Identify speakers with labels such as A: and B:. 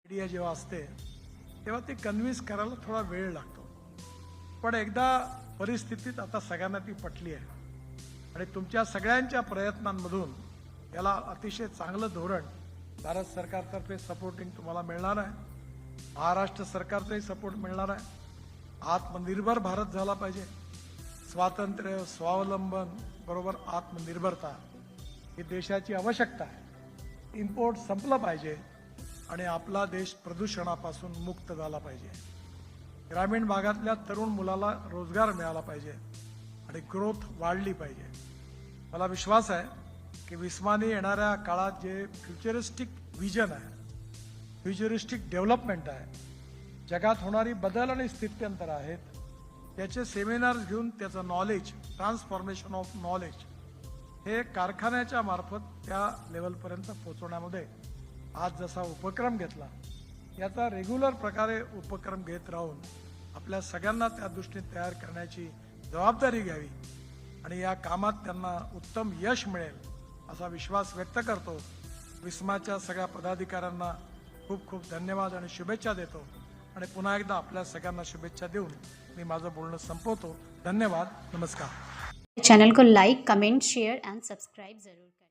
A: Media जेव्हा असते तेव्हा ते कन्व्हिन्स करायला थोडा वेळ लागतो, पण एकदा परिस्थितीत आता सगळ्यांना ती पटली आहे आणि तुमच्या सगळ्यांच्या प्रयत्नांमधून याला अतिशय चांगलं धोरण भारत सरकारतर्फे सपोर्टिंग तुम्हाला मिळणार आहे. महाराष्ट्र सरकारचाही सपोर्ट मिळणार आहे. आत्मनिर्भर भारत झाला पाहिजे. स्वातंत्र्य, स्वावलंबन बरोबर आत्मनिर्भरता ही देशाची आवश्यकता आहे. इम्पोर्ट संपलं पाहिजे आणि आपला देश प्रदूषणापासून मुक्त झाला पाहिजे. ग्रामीण भागातल्या तरुण मुलाला रोजगार मिळाला पाहिजे आणि ग्रोथ वाढली पाहिजे. मला विश्वास आहे की विस्माने येणाऱ्या काळात जे फ्युचरिस्टिक विजन आहे, फ्युचरिस्टिक डेव्हलपमेंट आहे, जगात होणारी बदल आणि स्थित्यंतर आहेत, त्याचे सेमिनार्स घेऊन त्याचं नॉलेज, ट्रान्सफॉर्मेशन ऑफ नॉलेज हे कारखान्याच्या मार्फत त्या लेवलपर्यंत पोहोचवण्यामध्ये आज जसा उपक्रम घेतला, याचा रेग्युलर प्रकारे उपक्रम घेत राहून आपल्या सगळ्यांना त्या दृष्टीने तयार करण्याची जबाबदारी घ्यावी आणि या कामात त्यांना उत्तम यश मिळेल असा विश्वास व्यक्त करतो. विस्माच्या सगळ्या पदाधिकाऱ्यांना खूप खूप धन्यवाद आणि शुभेच्छा देतो आणि पुन्हा एकदा आपल्या सगळ्यांना शुभेच्छा देऊन मी माझं बोलणं संपवतो. धन्यवाद. नमस्कार.
B: चैनल को like, comment, share end subscribe जरूर करें.